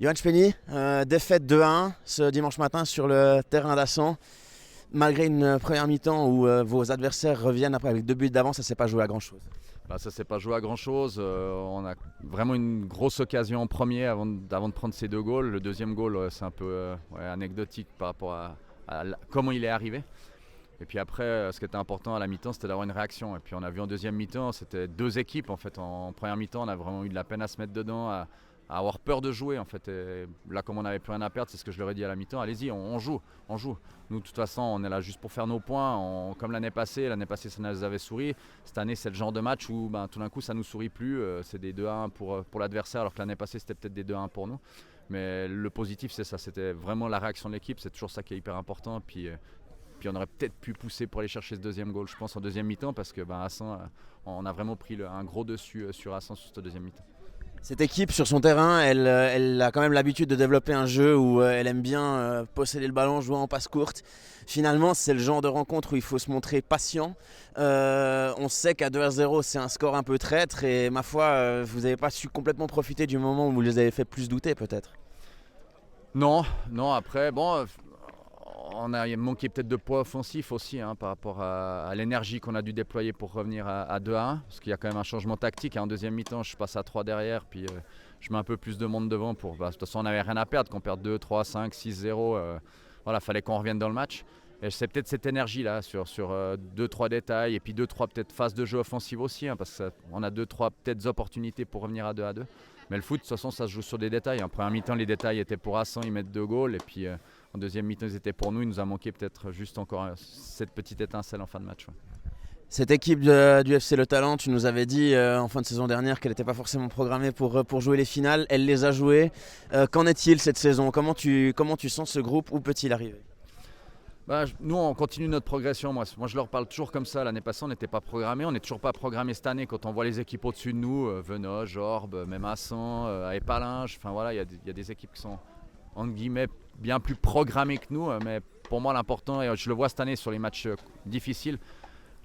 Yoann Speni, défaite 2-1 ce dimanche matin sur le terrain d'Assan. Malgré une première mi-temps où vos adversaires reviennent après avec 2 buts d'avance, ça ne s'est pas joué à grand-chose. Ça ne s'est pas joué à grand-chose. On a vraiment une grosse occasion en premier avant de prendre ces 2 goals. Le deuxième goal, c'est un peu anecdotique par rapport à comment il est arrivé. Et puis après, ce qui était important à la mi-temps, c'était d'avoir une réaction. Et puis on a vu en deuxième mi-temps, c'était 2 équipes en fait. En première mi-temps, on a vraiment eu de la peine à se mettre dedans, à avoir peur de jouer en fait. Et là, comme on n'avait plus rien à perdre, c'est ce que je leur ai dit à la mi-temps. Allez-y, on joue. Nous, de toute façon, on est là juste pour faire nos points. Comme l'année passée, ça nous avait souri. Cette année, c'est le genre de match où tout d'un coup, ça nous sourit plus. C'est des 2-1 pour l'adversaire, alors que l'année passée, c'était peut-être des 2-1 pour nous. Mais le positif, c'est ça. C'était vraiment la réaction de l'équipe. C'est toujours ça qui est hyper important. Puis on aurait peut-être pu pousser pour aller chercher ce deuxième goal, je pense, en deuxième mi-temps, parce que Assan, on a vraiment pris un gros dessus sur Assan sur cette deuxième mi-temps. Cette équipe sur son terrain, elle a quand même l'habitude de développer un jeu où elle aime bien posséder le ballon, jouer en passe courte. Finalement, c'est le genre de rencontre où il faut se montrer patient. On sait qu'à 2-0, c'est un score un peu traître et ma foi, vous n'avez pas su complètement profiter du moment où vous les avez fait plus douter peut-être. Non, après, on a manqué peut-être de poids offensif aussi par rapport à l'énergie qu'on a dû déployer pour revenir à 2-1. Parce qu'il y a quand même un changement tactique. En deuxième mi-temps, je passe à 3 derrière, puis je mets un peu plus de monde devant. De toute façon, on n'avait rien à perdre, qu'on perde 2, 3, 5, 6-0. Voilà, fallait qu'on revienne dans le match. Et c'est peut-être cette énergie-là sur 2-3 détails et puis 2-3 peut-être phases de jeu offensive aussi, parce qu'on a 2-3 peut-être opportunités pour revenir à 2-2. Mais le foot, de toute façon, ça se joue sur des détails. En première mi-temps, les détails étaient pour Assan, ils mettent 2 goals. Et puis en deuxième mi-temps, ils étaient pour nous. Il nous a manqué peut-être juste encore cette petite étincelle en fin de match. Ouais. Cette équipe du FC Le Talent, tu nous avais dit en fin de saison dernière qu'elle n'était pas forcément programmée pour jouer les finales. Elle les a jouées. Qu'en est-il cette saison ? Comment tu sens ce groupe ? Où peut-il arriver ? Nous, on continue notre progression. Moi, je leur parle toujours comme ça. L'année passée, on n'était pas programmé. On n'est toujours pas programmé cette année. Quand on voit les équipes au-dessus de nous, Venoge, Orbe, même Assan, Épalinges, enfin voilà, il y a des équipes qui sont entre guillemets bien plus programmées que nous. Mais pour moi, l'important, et je le vois cette année sur les matchs difficiles,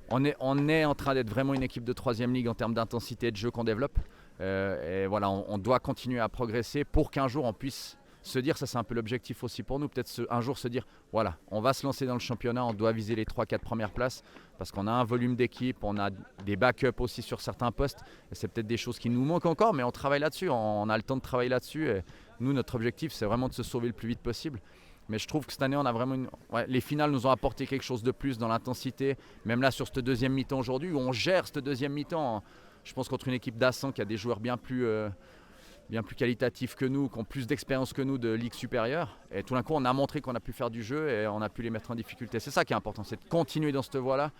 on est en train d'être vraiment une équipe de 3e ligue en termes d'intensité de jeu qu'on développe. Et voilà, on doit continuer à progresser pour qu'un jour on puisse se dire, ça c'est un peu l'objectif aussi pour nous, peut-être un jour se dire, voilà, on va se lancer dans le championnat, on doit viser les 3-4 premières places parce qu'on a un volume d'équipe, on a des backups aussi sur certains postes et c'est peut-être des choses qui nous manquent encore, mais on travaille là-dessus, on a le temps de travailler là-dessus et nous, notre objectif, c'est vraiment de se sauver le plus vite possible. Mais je trouve que cette année, on a vraiment les finales nous ont apporté quelque chose de plus dans l'intensité, même là sur cette deuxième mi-temps aujourd'hui, où on gère cette deuxième mi-temps, je pense contre une équipe d'Assan qui a des joueurs bien plus qualitatifs que nous, qui ont plus d'expérience que nous de ligue supérieure. Et tout d'un coup, on a montré qu'on a pu faire du jeu et on a pu les mettre en difficulté. C'est ça qui est important, c'est de continuer dans cette voie-là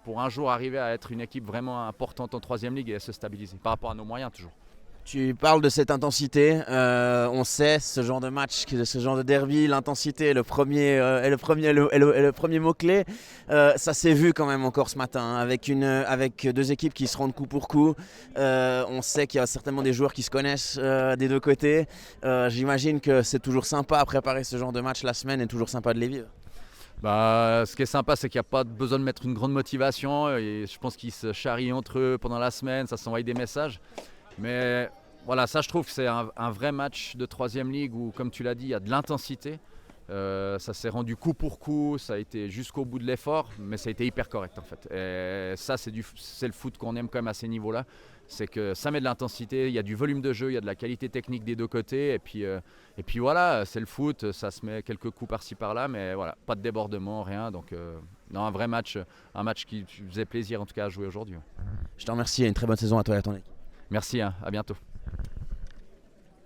pour un jour arriver à être une équipe vraiment importante en 3e ligue et à se stabiliser, par rapport à nos moyens toujours. Tu parles de cette intensité, on sait ce genre de match, ce genre de derby, l'intensité est le premier mot-clé. Ça s'est vu quand même encore ce matin, avec 2 équipes qui se rendent coup pour coup. On sait qu'il y a certainement des joueurs qui se connaissent des 2 côtés. J'imagine que c'est toujours sympa à préparer ce genre de match la semaine et toujours sympa de les vivre. Ce qui est sympa, c'est qu'il n'y a pas besoin de mettre une grande motivation. Et je pense qu'ils se charrient entre eux pendant la semaine, ça s'envoie des messages. Mais voilà, ça je trouve que c'est un vrai match de 3e ligue où, comme tu l'as dit, il y a de l'intensité. Ça s'est rendu coup pour coup, ça a été jusqu'au bout de l'effort, mais ça a été hyper correct en fait. Et ça, c'est le foot qu'on aime quand même à ces niveaux-là. C'est que ça met de l'intensité, il y a du volume de jeu, il y a de la qualité technique des 2 côtés. Et puis voilà, c'est le foot, ça se met quelques coups par-ci par-là, mais voilà, pas de débordement, rien. Donc un vrai match, un match qui faisait plaisir en tout cas à jouer aujourd'hui. Je te remercie et une très bonne saison à toi et à ton équipe. Merci, à bientôt.